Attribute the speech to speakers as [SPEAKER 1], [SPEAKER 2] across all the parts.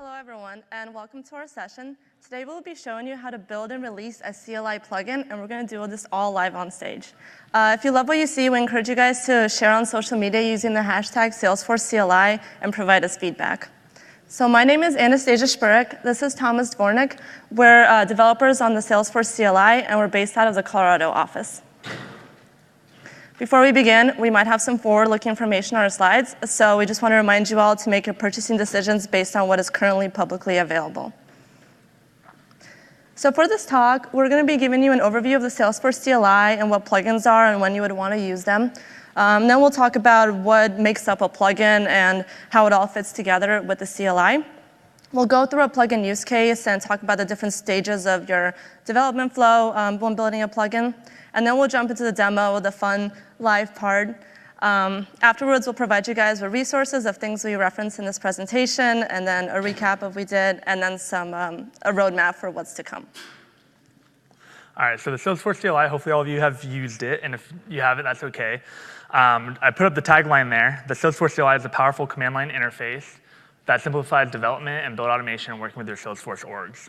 [SPEAKER 1] Hello everyone, and welcome to our session. Today we'll be showing you how to build and release a CLI plugin, and we're going to do this all live on stage. If you love what you see, we encourage you guys to share on social media using the hashtag Salesforce CLI and provide us feedback. So my name is Anastasia Spurik. This is Thomas Dvornik. We're developers on the Salesforce CLI, and we're based out of the Colorado office. Before we begin, we might have some forward-looking information on our slides, so we just want to remind you all to make your purchasing decisions based on what is currently publicly available. So for this talk, we're going to be giving you an overview of the Salesforce CLI and what plugins are and when you would want to use them. Then we'll talk about what makes up a plugin and how it all fits together with the CLI. We'll go through a plugin use case and talk about the different stages of your development flow when building a plugin. And then we'll jump into the demo, the fun live part. Afterwards, we'll provide you guys with resources of things we referenced in this presentation, and then a recap of what we did, and then a roadmap for what's to come.
[SPEAKER 2] All right, so the Salesforce CLI, hopefully all of you have used it, and if you haven't, that's okay. I put up the tagline there. The Salesforce CLI is a powerful command line interface that simplifies development and build automation working with your Salesforce orgs.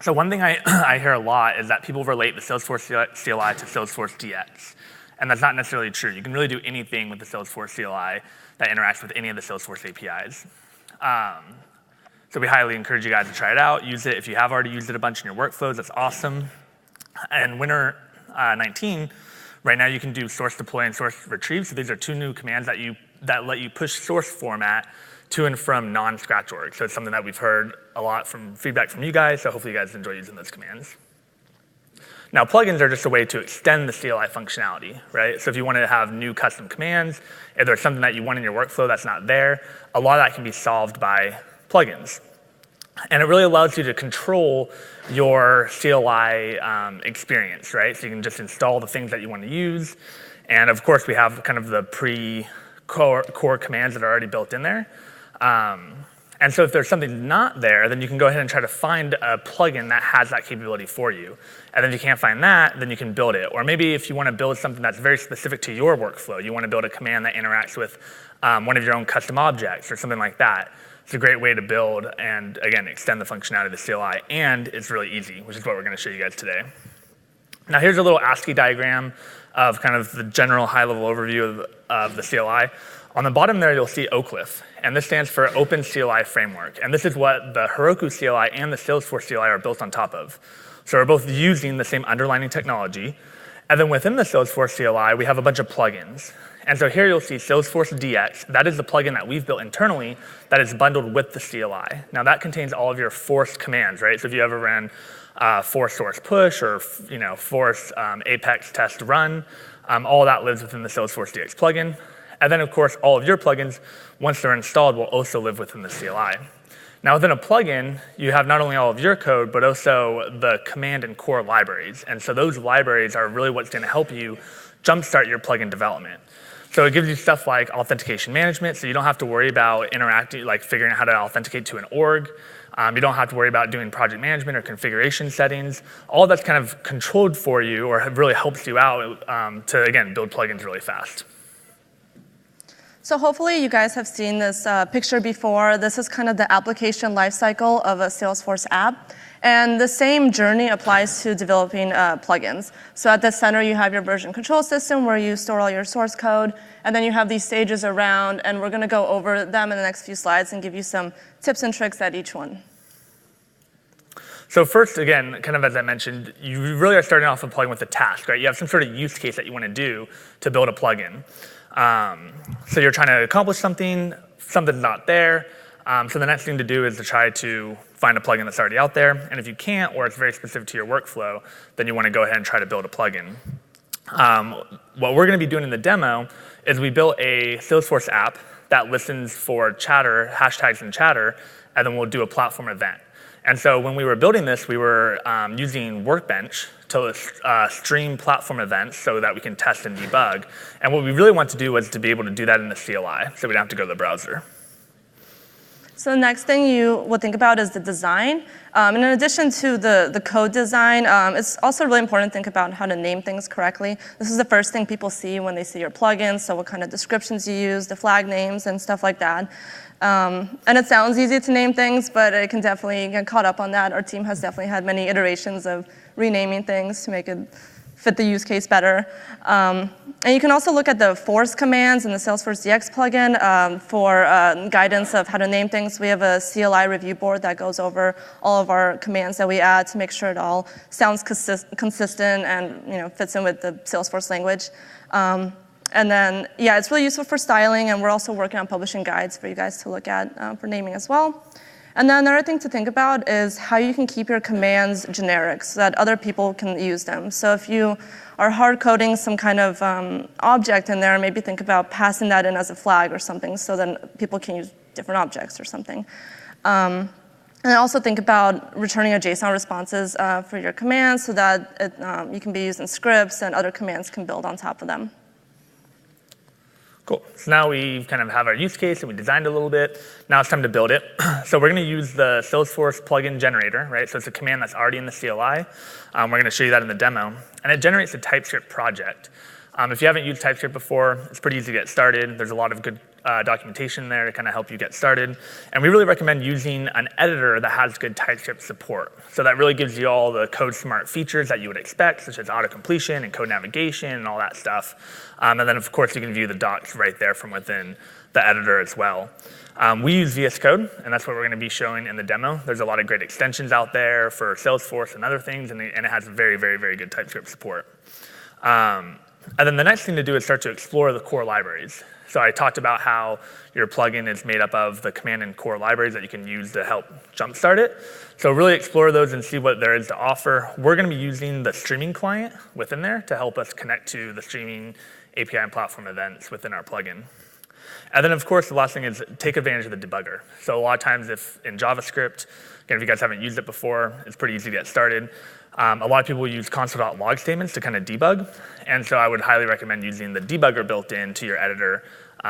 [SPEAKER 2] So one thing I hear a lot is that people relate the Salesforce CLI to Salesforce DX, and that's not necessarily true. You can really do anything with the Salesforce CLI that interacts with any of the Salesforce APIs. So we highly encourage you guys to try it out, use it. If you have already used it a bunch in your workflows, that's awesome. And Winter 19, right now you can do source deploy and source retrieve. So these are two new commands that let you push source format to and from non-Scratch org. So it's something that we've heard a lot from feedback from you guys, so hopefully you guys enjoy using those commands. Now, plugins are just a way to extend the CLI functionality, right? So if you want to have new custom commands, if there's something that you want in your workflow that's not there, a lot of that can be solved by plugins. And it really allows you to control your CLI experience, right? So you can just install the things that you want to use. And of course, we have kind of the core commands that are already built in there. And so if there's something not there, then you can go ahead and try to find a plugin that has that capability for you. And then if you can't find that, then you can build it. Or maybe if you want to build something that's very specific to your workflow, you want to build a command that interacts with one of your own custom objects or something like that. It's a great way to build and, again, extend the functionality of the CLI. And it's really easy, which is what we're going to show you guys today. Now here's a little ASCII diagram of kind of the general high-level overview of the CLI. On the bottom there, you'll see OCLIF, and this stands for Open CLI Framework. And this is what the Heroku CLI and the Salesforce CLI are built on top of. So we're both using the same underlying technology. And then within the Salesforce CLI, we have a bunch of plugins. And so here you'll see Salesforce DX. That is the plugin that we've built internally that is bundled with the CLI. Now that contains all of your force commands, right? So if you ever ran force source push or force apex test run, all of that lives within the Salesforce DX plugin. And then, of course, all of your plugins, once they're installed, will also live within the CLI. Now, within a plugin, you have not only all of your code, but also the command and core libraries. And so those libraries are really what's going to help you jumpstart your plugin development. So it gives you stuff like authentication management, so you don't have to worry about interacting, like figuring out how to authenticate to an org. You don't have to worry about doing project management or configuration settings. All that's kind of controlled for you or really helps you out to, again, build plugins really fast.
[SPEAKER 1] So hopefully you guys have seen this picture before. This is kind of the application lifecycle of a Salesforce app. And the same journey applies to developing plugins. So at the center, you have your version control system where you store all your source code. And then you have these stages around. And we're going to go over them in the next few slides and give you some tips and tricks at each one.
[SPEAKER 2] So first, again, kind of as I mentioned, you really are starting off a plugin with a task, right? You have some sort of use case that you want to do to build a plugin. So you're trying to accomplish something's not there. So the next thing to do is to try to find a plugin that's already out there. And if you can't, or it's very specific to your workflow, then you want to go ahead and try to build a plugin. What we're going to be doing in the demo is we built a Salesforce app that listens for chatter, hashtags and chatter, and then we'll do a platform event. And so when we were building this, we were using Workbench to stream platform events so that we can test and debug. And what we really want to do was to be able to do that in the CLI, so we don't have to go to the browser.
[SPEAKER 1] So the next thing you would think about is the design. And in addition to the code design, it's also really important to think about how to name things correctly. This is the first thing people see when they see your plugins, so what kind of descriptions you use, the flag names, and stuff like that. And it sounds easy to name things, but it can definitely get caught up on that. Our team has definitely had many iterations of renaming things to make it fit the use case better. And you can also look at the force commands in the Salesforce DX plugin for guidance of how to name things. We have a CLI review board that goes over all of our commands that we add to make sure it all sounds consistent and fits in with the Salesforce language. And then, yeah, it's really useful for styling, and we're also working on publishing guides for you guys to look at for naming as well. And then another thing to think about is how you can keep your commands generic so that other people can use them. So if you are hard coding some kind of object in there, maybe think about passing that in as a flag or something so then people can use different objects or something. And also think about returning a JSON responses for your commands so that you can be used in scripts and other commands can build on top of them.
[SPEAKER 2] Cool. So now we kind of have our use case and we designed it a little bit. Now it's time to build it. So we're going to use the Salesforce plugin generator, right? So it's a command that's already in the CLI. We're going to show you that in the demo. And it generates a TypeScript project. If you haven't used TypeScript before, it's pretty easy to get started. There's a lot of good documentation there to kind of help you get started. And we really recommend using an editor that has good TypeScript support. So that really gives you all the code smart features that you would expect, such as auto-completion and code navigation and all that stuff. And then, of course, you can view the docs right there from within the editor as well. We use VS Code, and that's what we're going to be showing in the demo. There's a lot of great extensions out there for Salesforce and other things, and it has very, very, very good TypeScript support. And then the next thing to do is start to explore the core libraries. So I talked about how your plugin is made up of the command and core libraries that you can use to help jumpstart it. So really explore those and see what there is to offer. We're going to be using the streaming client within there to help us connect to the streaming API and platform events within our plugin. And then, of course, the last thing is take advantage of the debugger. So a lot of times if in JavaScript, again, if you guys haven't used it before, it's pretty easy to get started. A lot of people use console.log statements to kind of debug. And so I would highly recommend using the debugger built into your editor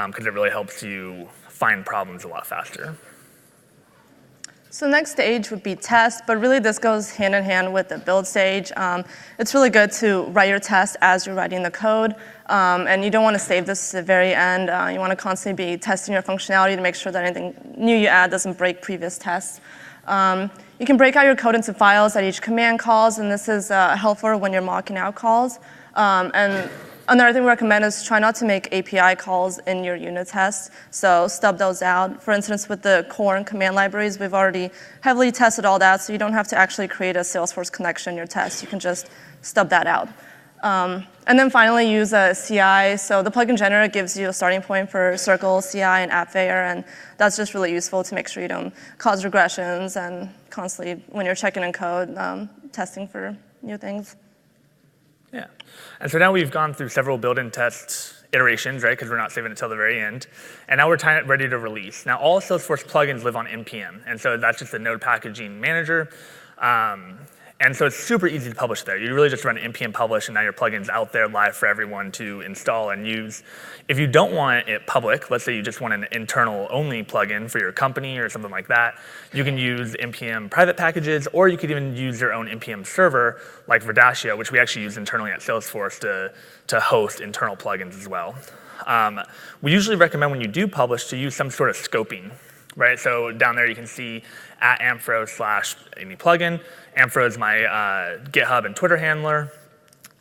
[SPEAKER 2] because it really helps you find problems a lot faster.
[SPEAKER 1] So the next stage would be test, but really this goes hand in hand with the build stage. It's really good to write your test as you're writing the code, and you don't want to save this to the very end. You want to constantly be testing your functionality to make sure that anything new you add doesn't break previous tests. You can break out your code into files that each command calls, and this is helpful when you're mocking out calls. And another thing we recommend is try not to make API calls in your unit tests, so stub those out. For instance, with the core and command libraries, we've already heavily tested all that, so you don't have to actually create a Salesforce connection in your test. You can just stub that out. And then finally, use a CI. So the plugin generator gives you a starting point for Circle, CI, and AppVeyor, and that's just really useful to make sure you don't cause regressions and constantly, when you're checking in code, testing for new things.
[SPEAKER 2] Yeah. And so now we've gone through several build and test iterations, right, because we're not saving it till the very end. And now we're ready to release. Now, all Salesforce plugins live on NPM, and so that's just a node packaging manager. And so it's super easy to publish there. You really just run npm publish, and now your plugin's out there live for everyone to install and use. If you don't want it public, let's say you just want an internal-only plugin for your company or something like that, you can use npm private packages, or you could even use your own npm server, like Verdaccio, which we actually use internally at Salesforce to host internal plugins as well. We usually recommend when you do publish to use some sort of scoping, right? So down there you can see at @amfro/any plugin. Amfro is my GitHub and Twitter handler.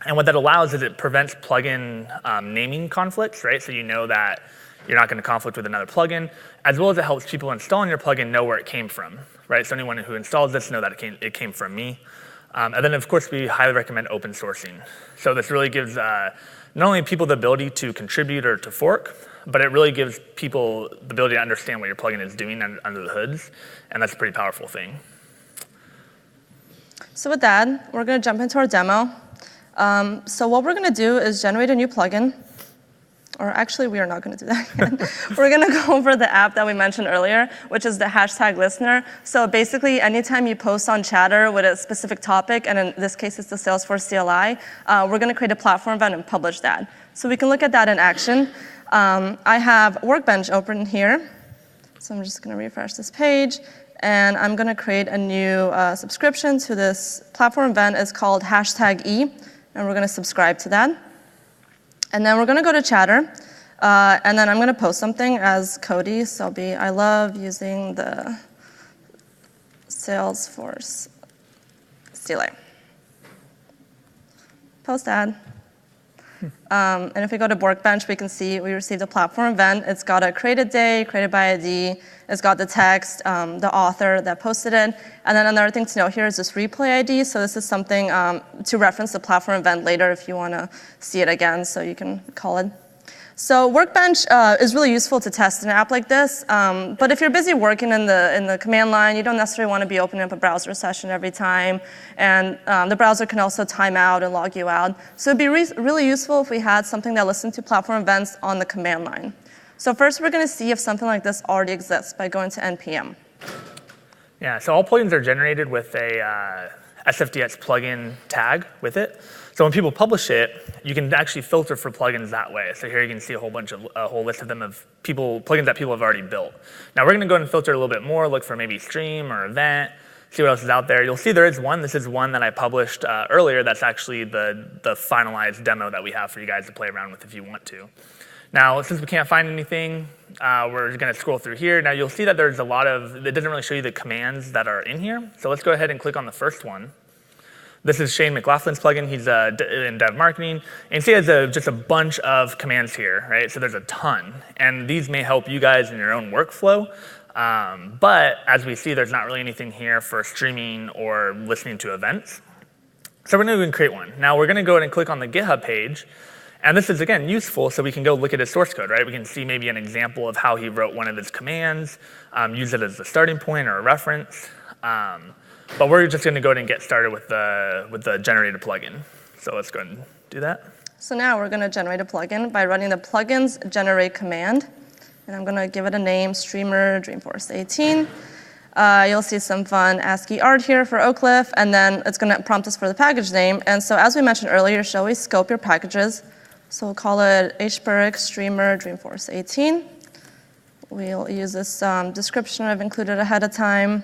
[SPEAKER 2] And what that allows is it prevents plugin naming conflicts, right? So you know that you're not going to conflict with another plugin, as well as it helps people installing your plugin know where it came from, right? So anyone who installs this know that it came from me. And then, of course, we highly recommend open sourcing. So this really gives not only people the ability to contribute or to fork, but it really gives people the ability to understand what your plugin is doing under the hoods, and that's a pretty powerful thing.
[SPEAKER 1] So with that, we're going to jump into our demo. So what we're going to do is generate a new plugin. Or actually, we are not going to do that yet. We're going to go over the app that we mentioned earlier, which is the hashtag listener. So basically, anytime you post on Chatter with a specific topic, and in this case, it's the Salesforce CLI, we're going to create a platform event and publish that. So we can look at that in action. I have Workbench open here. So I'm just going to refresh this page. And I'm going to create a new subscription to this platform event. It's called hashtag E, and we're going to subscribe to that. And then we're going to go to Chatter. And then I'm going to post something as Cody. So I'll be, I love using the Salesforce CLI. Post ad. And if we go to Workbench, we can see we received a platform event. It's got a created day, created by ID. It's got the text, the author that posted it. And then another thing to note here is this replay ID. So this is something to reference the platform event later if you want to see it again, so you can call it. So Workbench is really useful to test an app like this. But if you're busy working in the command line, you don't necessarily want to be opening up a browser session every time. And the browser can also time out and log you out. So it'd be really useful if we had something that listened to platform events on the command line. So first, we're going to see if something like this already exists by going to npm.
[SPEAKER 2] Yeah, so all plugins are generated with a SFDX plugin tag with it. So when people publish it, you can actually filter for plugins that way. So here you can see a whole list of them of plugins that people have already built. Now we're going to go ahead and filter a little bit more, look for maybe stream or event, see what else is out there. You'll see there is one. This is one that I published earlier. That's actually the finalized demo that we have for you guys to play around with if you want to. Now, since we can't find anything, we're going to scroll through here. Now you'll see that there's a lot of, it doesn't really show you the commands that are in here. So let's go ahead and click on the first one. This is Shane McLaughlin's plugin. He's in dev marketing. And you see there's just a bunch of commands here, right? So there's a ton. And these may help you guys in your own workflow. But as we see, there's not really anything here for streaming or listening to events. So we're going to go and create one. Now we're going to go ahead and click on the GitHub page. And this is, again, useful so we can go look at his source code, right? We can see maybe an example of how he wrote one of his commands, use it as a starting point or a reference. But we're just going to go ahead and get started with the generated plugin. So let's go ahead and do that.
[SPEAKER 1] So now we're going to generate a plugin by running the plugins generate command. And I'm going to give it a name, Streamer Dreamforce 18. You'll see some fun ASCII art here for Oak Cliff. And then it's going to prompt us for the package name. And so as we mentioned earlier, you should always scope your packages. So we'll call it HBurick Streamer Dreamforce 18. We'll use this description I've included ahead of time.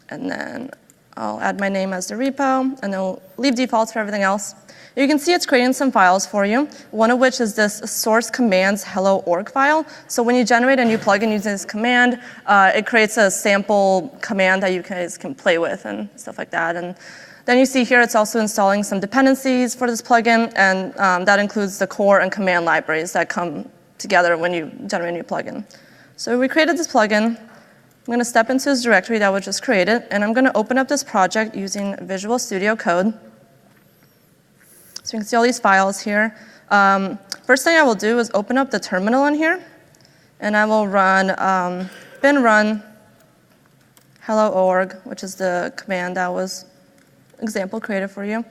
[SPEAKER 1] And then I'll add my name as the repo, and then we'll leave defaults for everything else. You can see it's creating some files for you, one of which is this source commands hello org file. So when you generate a new plugin using this command, it creates a sample command that you guys can play with and stuff like that. And then you see here it's also installing some dependencies for this plugin, and that includes the core and command libraries that come together when you generate a new plugin. So we created this plugin. I'm going to step into this directory that was just created, and I'm going to open up this project using Visual Studio Code. So you can see all these files here. First thing I will do is open up the terminal in here, and I will run bin run hello org, which is the command that was example created for you.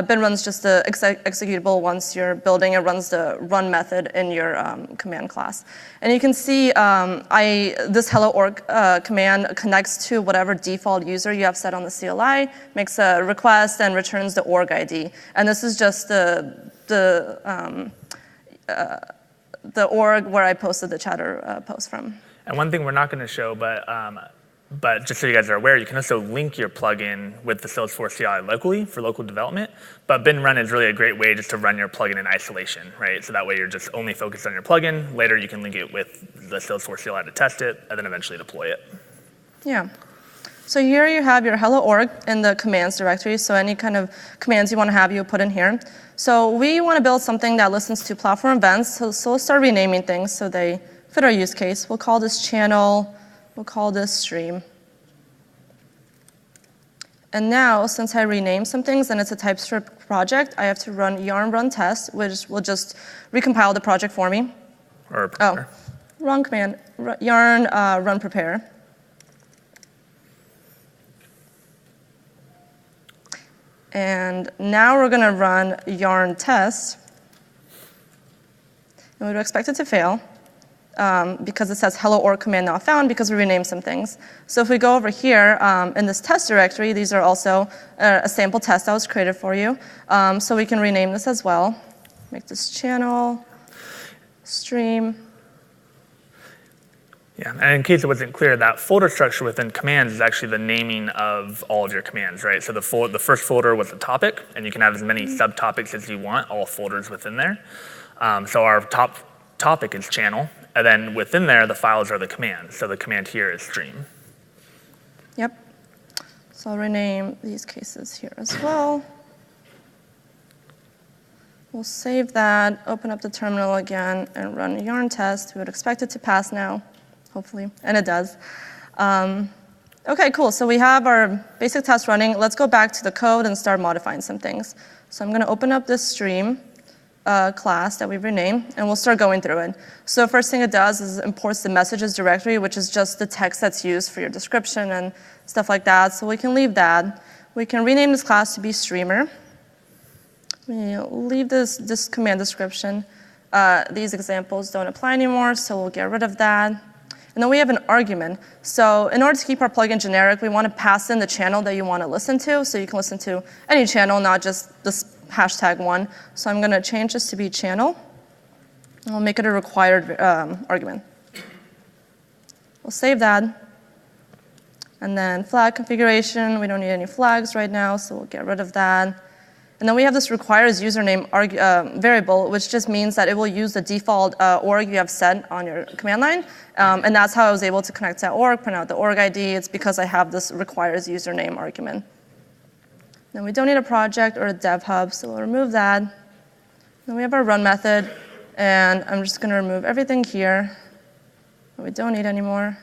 [SPEAKER 1] Bin run's just the executable once you're building. It runs the run method in your command class. And you can see this hello org command connects to whatever default user you have set on the CLI, makes a request, and returns the org ID. And this is just the org where I posted the chatter post from.
[SPEAKER 2] And one thing we're not going to show, but just so you guys are aware, you can also link your plugin with the Salesforce CLI locally for local development. But bin run is really a great way just to run your plugin in isolation, right? So that way you're just only focused on your plugin. Later you can link it with the Salesforce CLI to test it, and then eventually deploy it.
[SPEAKER 1] Yeah. So here you have your hello org in the commands directory. So any kind of commands you want to have, you put in here. So we want to build something that listens to platform events. So let's start renaming things so they fit our use case. We'll call this channel. We'll call this stream. And now, since I renamed some things and it's a TypeScript project, I have to run yarn run test, which will just recompile the project for me.
[SPEAKER 2] Or prepare.
[SPEAKER 1] Oh, wrong command. Yarn run prepare. And now we're going to run yarn test. And we would expect it to fail. Because it says hello org command not found because we renamed some things. So if we go over here in this test directory, these are also a sample test that was created for you. So we can rename this as well. Make this channel, stream.
[SPEAKER 2] Yeah, and in case it wasn't clear, that folder structure within commands is actually the naming of all of your commands, right? So the first folder was the topic, and you can have as many subtopics as you want, all folders within there. So our top topic is channel, and then within there, the files are the commands. So the command here is stream.
[SPEAKER 1] Yep. So I'll rename these cases here as well. We'll save that, open up the terminal again, and run a yarn test. We would expect it to pass now, hopefully, and it does. OK, cool. So we have our basic test running. Let's go back to the code and start modifying some things. So I'm going to open up this stream class that we've renamed, and we'll start going through it. So first thing it does is it imports the messages directory, which is just the text that's used for your description and stuff like that. So we can leave that. We can rename this class to be streamer. We'll leave this command description. These examples don't apply anymore, so we'll get rid of that. And then we have an argument. So in order to keep our plugin generic, we want to pass in the channel that you want to listen to. So you can listen to any channel, not just this #1. So I'm going to change this to be channel. And we'll make it a required argument. We'll save that. And then flag configuration. We don't need any flags right now, so we'll get rid of that. And then we have this requires username variable, which just means that it will use the default org you have set on your command line. And that's how I was able to connect to that org, print out the org ID. It's because I have this requires username argument. Then we don't need a project or a dev hub, so we'll remove that. Then we have our run method. And I'm just going to remove everything here that we don't need anymore.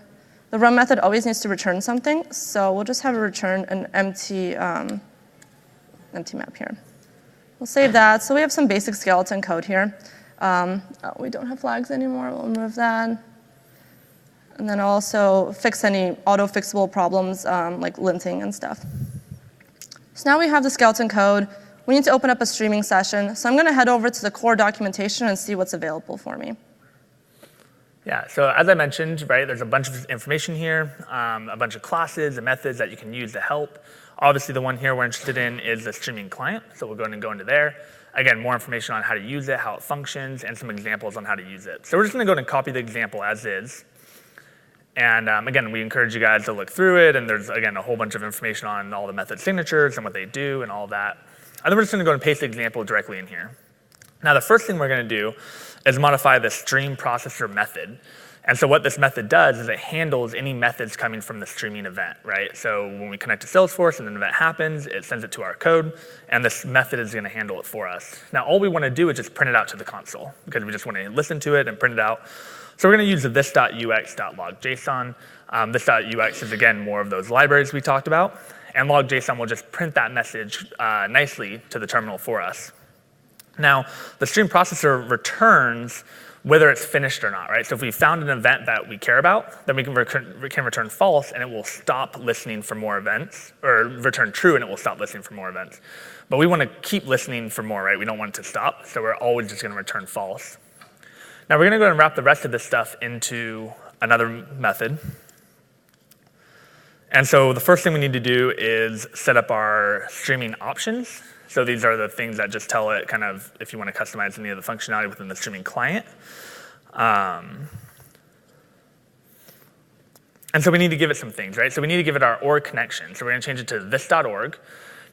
[SPEAKER 1] The run method always needs to return something, so we'll just have it return an empty map here. We'll save that. So we have some basic skeleton code here. We don't have flags anymore. We'll remove that. And then also fix any auto-fixable problems like linting and stuff. So now we have the skeleton code. We need to open up a streaming session. So I'm going to head over to the core documentation and see what's available for me.
[SPEAKER 2] Yeah, so as I mentioned, right, there's a bunch of information here, a bunch of classes and methods that you can use to help. Obviously, the one here we're interested in is the streaming client, so we'll go ahead and go into there. Again, more information on how to use it, how it functions, and some examples on how to use it. So we're just going to go ahead and copy the example as is. And again, we encourage you guys to look through it, and there's, again, a whole bunch of information on all the method signatures and what they do and all that. And then we're just going to go ahead and paste the example directly in here. Now, the first thing we're going to do is modify the stream processor method. And so what this method does is it handles any methods coming from the streaming event, right? So when we connect to Salesforce and an event happens, it sends it to our code, and this method is going to handle it for us. Now, all we want to do is just print it out to the console, because we just want to listen to it and print it out. So we're going to use the this.ux.log.json. This.ux is, again, more of those libraries we talked about. And log.json will just print that message nicely to the terminal for us. Now, the stream processor returns whether it's finished or not, right? So if we found an event that we care about, then we can return false, and it will stop listening for more events, or return true, and it will stop listening for more events. But we want to keep listening for more, right? We don't want it to stop, so we're always just going to return false. Now we're going to go ahead and wrap the rest of this stuff into another method. And so the first thing we need to do is set up our streaming options. So these are the things that just tell it kind of if you want to customize any of the functionality within the streaming client. And so we need to give it some things, right? So we need to give it our org connection. So we're going to change it to this.org.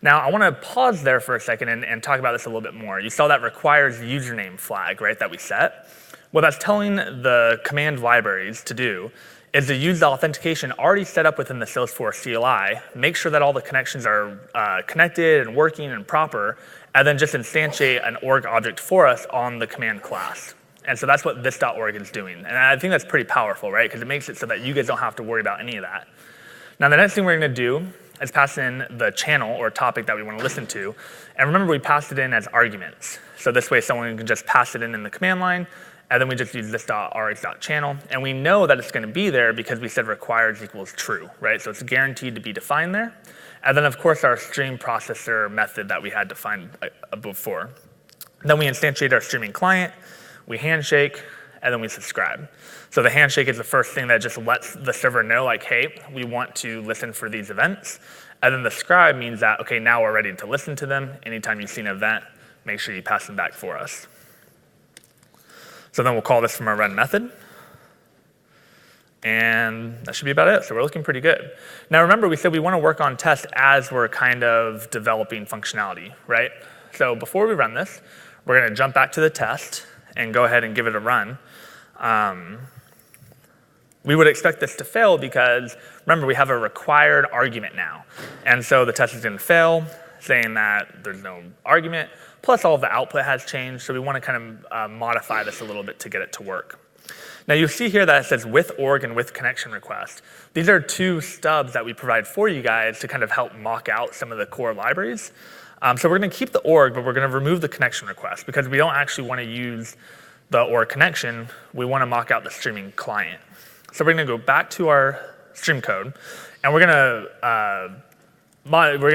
[SPEAKER 2] Now, I want to pause there for a second and talk about this a little bit more. You saw that requires username flag, right, that we set. What that's telling the command libraries to do is to use the authentication already set up within the Salesforce CLI, make sure that all the connections are connected and working and proper, and then just instantiate an org object for us on the command class. And so that's what this.org is doing. And I think that's pretty powerful, right? Because it makes it so that you guys don't have to worry about any of that. Now, the next thing we're going to do is pass in the channel or topic that we want to listen to. And remember, we passed it in as arguments. So this way, someone can just pass it in the command line, and then we just use this.rx.channel. And we know that it's going to be there because we said requires equals true, right? So it's guaranteed to be defined there. And then, of course, our stream processor method that we had defined before. Then we instantiate our streaming client, we handshake, and then we subscribe. So the handshake is the first thing that just lets the server know, like, hey, we want to listen for these events. And then the scribe means that, OK, now we're ready to listen to them. Anytime you see an event, make sure you pass them back for us. So then we'll call this from our run method. And that should be about it. So we're looking pretty good. Now remember, we said we want to work on tests as we're kind of developing functionality, right? So before we run this, we're going to jump back to the test and go ahead and give it a run. We would expect this to fail because, remember, we have a required argument now. And so the test is going to fail, saying that there's no argument, plus all of the output has changed, so we want to kind of modify this a little bit to get it to work. Now you'll see here that it says with org and with connection request. These are two stubs that we provide for you guys to kind of help mock out some of the core libraries. So we're going to keep the org, but we're going to remove the connection request because we don't actually want to use the org connection. We want to mock out the streaming client. So we're going to go back to our stream code, and we're going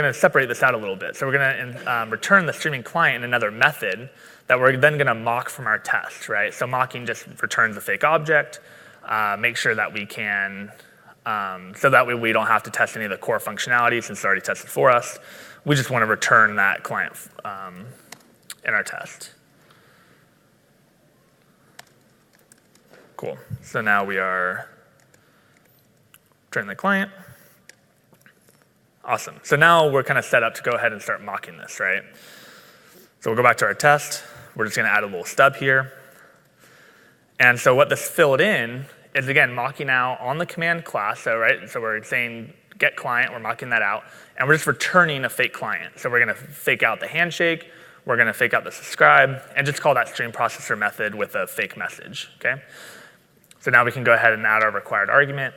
[SPEAKER 2] to separate this out a little bit. So we're going to return the streaming client in another method that we're then going to mock from our test, right? So mocking just returns a fake object, make sure that we can, so that way we don't have to test any of the core functionality since it's already tested for us. We just want to return that client in our test. Cool. So now we are returning the client. Awesome. So now we're kind of set up to go ahead and start mocking this, right? So we'll go back to our test. We're just going to add a little stub here. And so what this filled in is, again, mocking out on the command class. So, right, so we're saying get client. We're mocking that out. And we're just returning a fake client. So we're going to fake out the handshake. We're going to fake out the subscribe. And just call that stream processor method with a fake message, okay? So now we can go ahead and add our required argument.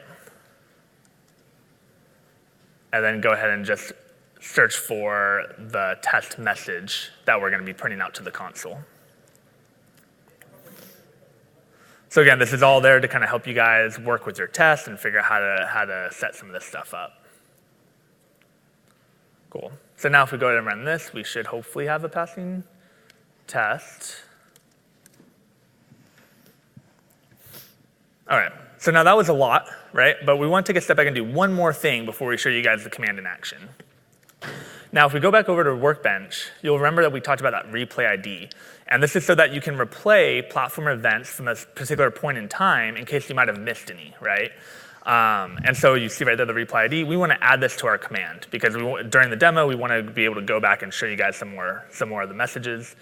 [SPEAKER 2] And then go ahead and just search for the test message that we're going to be printing out to the console. So again, this is all there to kind of help you guys work with your test and figure out how to set some of this stuff up. Cool. So now if we go ahead and run this, we should hopefully have a passing test. All right. So now that was a lot, right? But we want to take a step back and do one more thing before we show you guys the command in action. Now, if we go back over to Workbench, you'll remember that we talked about that replay ID. And this is so that you can replay platform events from a particular point in time in case you might have missed any, right? And so you see right there the replay ID. We want to add this to our command because during the demo, we want to be able to go back and show you guys some more of the messages.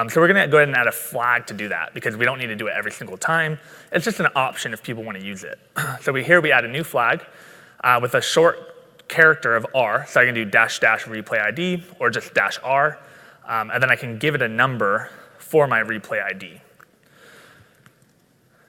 [SPEAKER 2] So we're going to go ahead and add a flag to do that because we don't need to do it every single time. It's just an option if people want to use it. So here we add a new flag with a short character of R. So I can do -- replay ID or just -R. And then I can give it a number for my replay ID.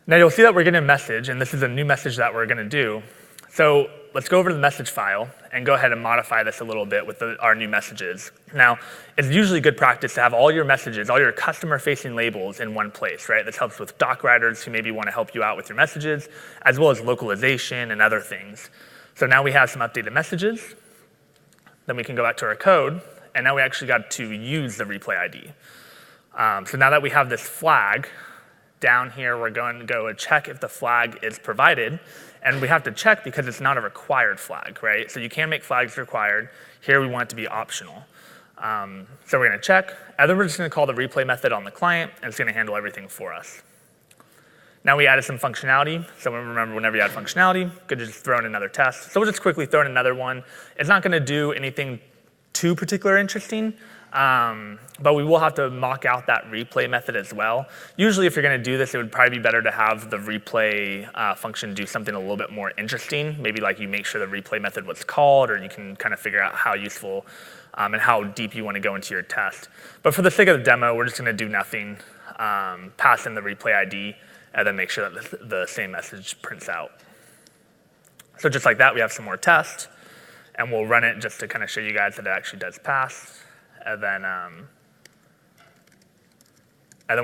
[SPEAKER 2] Now you'll see that we're getting a message, and this is a new message that we're going to do. So let's go over to the message file and go ahead and modify this a little bit with our new messages. Now, it's usually good practice to have all your messages, all your customer-facing labels in one place, right? This helps with doc writers who maybe want to help you out with your messages, as well as localization and other things. So now we have some updated messages. Then we can go back to our code, and now we actually got to use the replay ID. So now that we have this flag, down here we're going to go and check if the flag is provided. And we have to check because it's not a required flag, right? So you can make flags required. Here we want it to be optional. So we're going to check. And then we're just going to call the replay method on the client, and it's going to handle everything for us. Now we added some functionality. So remember, whenever you add functionality, good to just throw in another test. So we'll just quickly throw in another one. It's not going to do anything too particular interesting, but we will have to mock out that replay method as well. Usually if you're going to do this, it would probably be better to have the replay function do something a little bit more interesting. Maybe like you make sure the replay method was called, or you can kind of figure out how useful and how deep you want to go into your test. But for the sake of the demo, we're just going to do nothing, pass in the replay ID, and then make sure that the same message prints out. So just like that, we have some more tests, and we'll run it just to kind of show you guys that it actually does pass. And then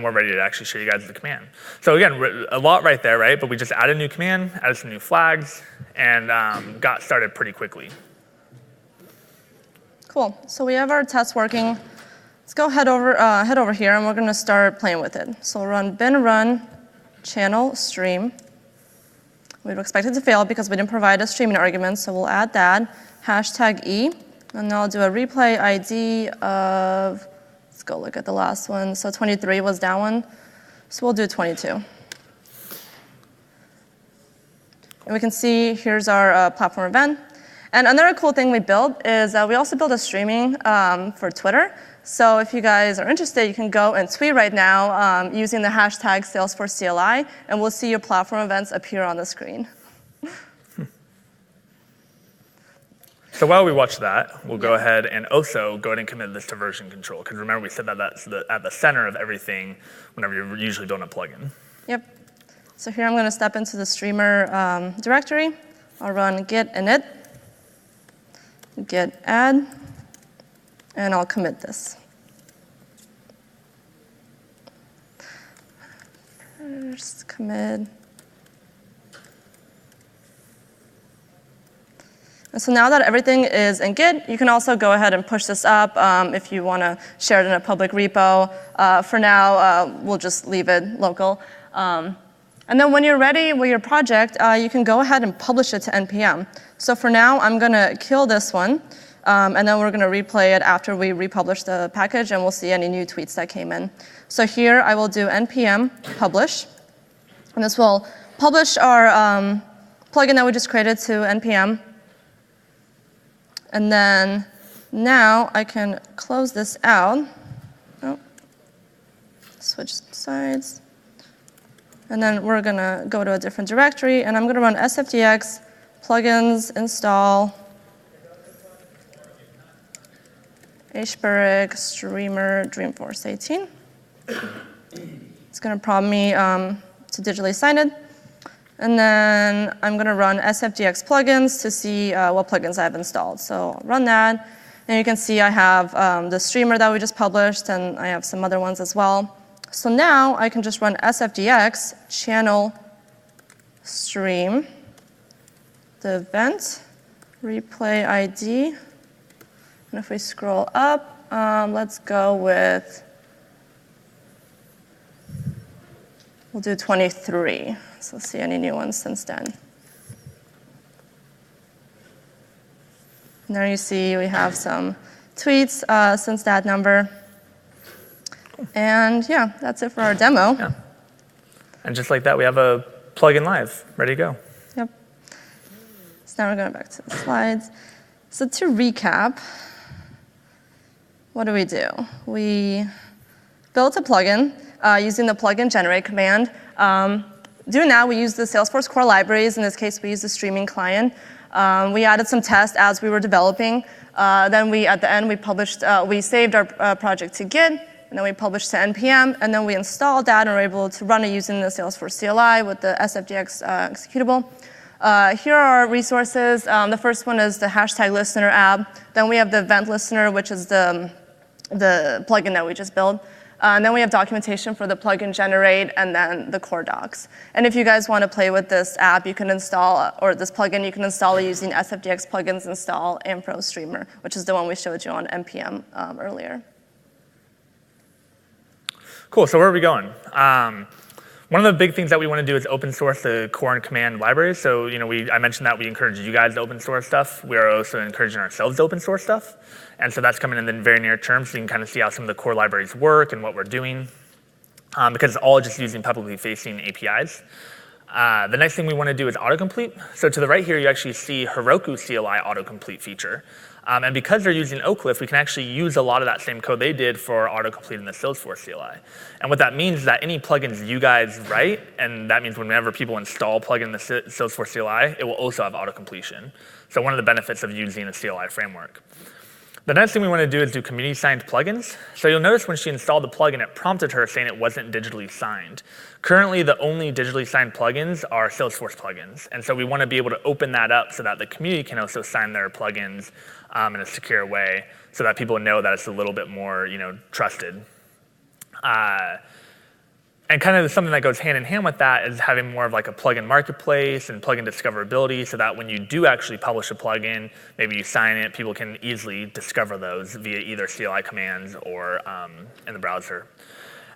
[SPEAKER 2] we're ready to actually show you guys the command. So again, a lot right there, right? But we just added a new command, added some new flags, and got started pretty quickly.
[SPEAKER 1] Cool. So we have our test working. Let's go head over here, and we're going to start playing with it. So we'll run bin run channel stream. We'd expect it to fail because we didn't provide a streaming argument, so we'll add that. #E. And I'll do a replay ID of, let's go look at the last one. So 23 was that one. So we'll do 22. And we can see here's our platform event. And another cool thing we built is we also built a streaming for Twitter. So if you guys are interested, you can go and tweet right now using the hashtag Salesforce CLI, and we'll see your platform events appear on the screen.
[SPEAKER 2] So while we watch that, we'll go ahead and also go ahead and commit this to version control. Because remember, we said that that's at the center of everything whenever you're usually building a plugin.
[SPEAKER 1] Yep. So here I'm going to step into the streamer directory. I'll run git init, git add, and I'll commit this. First commit. And so now that everything is in Git, you can also go ahead and push this up if you want to share it in a public repo. For now, we'll just leave it local. And then when you're ready with your project, you can go ahead and publish it to NPM. So for now, I'm going to kill this one. And then we're going to replay it after we republish the package, and we'll see any new tweets that came in. So here, I will do npm publish. And this will publish our plugin that we just created to npm. And then now I can close this out. Oh. Switch sides. And then we're going to go to a different directory, and I'm going to run sfdx plugins install hburick streamer Dreamforce 18. It's going to prompt me to digitally sign it. And then I'm going to run sfdx plugins to see what plugins I have installed. So I'll run that. And you can see I have the streamer that we just published, and I have some other ones as well. So now I can just run sfdx channel stream, the event, replay ID. And if we scroll up, let's go with, we'll do 23. So see any new ones since then. And there you see we have some tweets since that number. And yeah, that's it for our demo.
[SPEAKER 2] Yeah. And just like that, we have a plugin live, ready to go.
[SPEAKER 1] Yep. So now we're going back to the slides. So to recap, what do? We built a plugin using the plugin generate command. Doing that, we use the Salesforce core libraries. In this case, we use the streaming client. We added some tests as we were developing. Then at the end, we saved our project to Git, and then we published to NPM, and then we installed that and were able to run it using the Salesforce CLI with the sfdx executable. Here are our resources. The first one is the hashtag listener app. Then we have the event listener, which is the plugin that we just built. And then we have documentation for the plugin generate, and then the core docs. And if you guys want to play with this app, you can install, or this plugin, you can install it using sfdx plugins install and pro streamer, which is the one we showed you on npm earlier.
[SPEAKER 2] Cool, so where are we going? One of the big things that we want to do is open source the core and command libraries. So I mentioned that we encourage you guys to open source stuff. We are also encouraging ourselves to open source stuff. And so that's coming in the very near term, so you can kind of see how some of the core libraries work and what we're doing, because it's all just using publicly facing APIs. The next thing we want to do is autocomplete. So to the right here, you actually see Heroku CLI autocomplete feature. And because they're using Oak Cliff, we can actually use a lot of that same code they did for autocomplete in the Salesforce CLI. And what that means is that any plugins you guys write, and that means whenever people install plugin in the Salesforce CLI, it will also have autocompletion. So one of the benefits of using a CLI framework. The next thing we want to do is do community signed plugins. So you'll notice when she installed the plugin, it prompted her saying it wasn't digitally signed. Currently, the only digitally signed plugins are Salesforce plugins. And so we want to be able to open that up so that the community can also sign their plugins in a secure way so that people know that it's a little bit more trusted. And kind of something that goes hand in hand with that is having more of like a plugin marketplace and plugin discoverability so that when you do actually publish a plugin, maybe you sign it, people can easily discover those via either CLI commands or in the browser.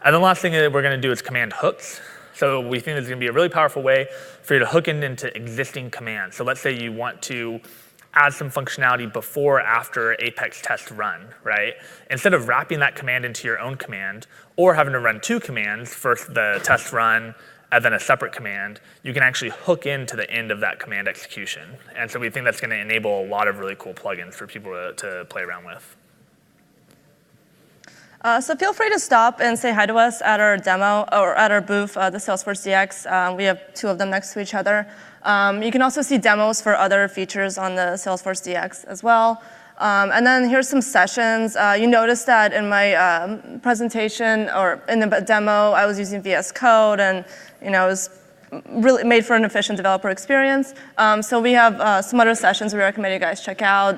[SPEAKER 2] And the last thing that we're going to do is command hooks. So we think it's going to be a really powerful way for you to hook into existing commands. So let's say you want to add some functionality before or after Apex test run, right? Instead of wrapping that command into your own command or having to run two commands, first the test run and then a separate command, you can actually hook into the end of that command execution. And so we think that's going to enable a lot of really cool plugins for people to play around with.
[SPEAKER 1] So feel free to stop and say hi to us at our demo or at our booth, the Salesforce DX. We have 2 of them next to each other. You can also see demos for other features on the Salesforce DX as well. And then here's some sessions. You noticed that in my presentation or in the demo, I was using VS Code, and it was really made for an efficient developer experience. So we have some other sessions we recommend you guys check out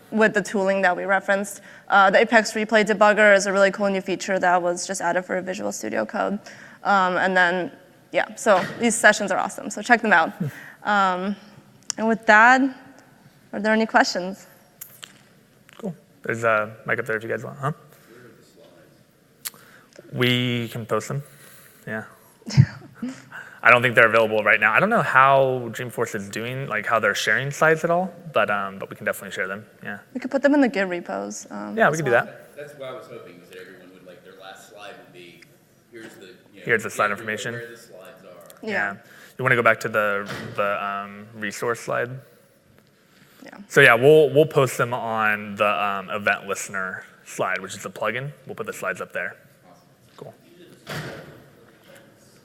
[SPEAKER 1] with the tooling that we referenced. The Apex Replay Debugger is a really cool new feature that was just added for Visual Studio Code. And then, yeah, so these sessions are awesome, so check them out. And with that, are there any questions?
[SPEAKER 2] Cool. There's a mic up there if you guys want, huh? We can post them, yeah. I don't think they're available right now. I don't know how Dreamforce is doing, like how they're sharing slides at all, but we can definitely share them, yeah.
[SPEAKER 1] We could put them in the Git repos.
[SPEAKER 2] Yeah, we could do that.
[SPEAKER 3] That's what I was hoping, is that everyone would, like, their last slide would be,
[SPEAKER 2] Here's the slide information.
[SPEAKER 3] Where the slides are.
[SPEAKER 1] Yeah.
[SPEAKER 2] You want to go back to the resource slide?
[SPEAKER 1] Yeah.
[SPEAKER 2] So yeah, we'll post them on the event listener slide, which is the plugin. We'll put the slides up there. Cool.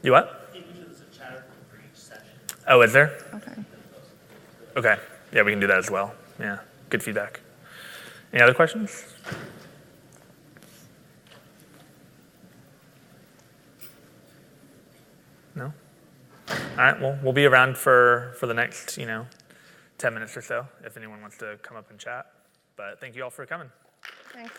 [SPEAKER 2] You what? Oh, is there?
[SPEAKER 1] Okay.
[SPEAKER 2] Okay. Yeah, we can do that as well. Yeah, good feedback. Any other questions? No? All right, well, we'll be around for the next, 10 minutes or so if anyone wants to come up and chat. But thank you all for coming.
[SPEAKER 1] Thanks.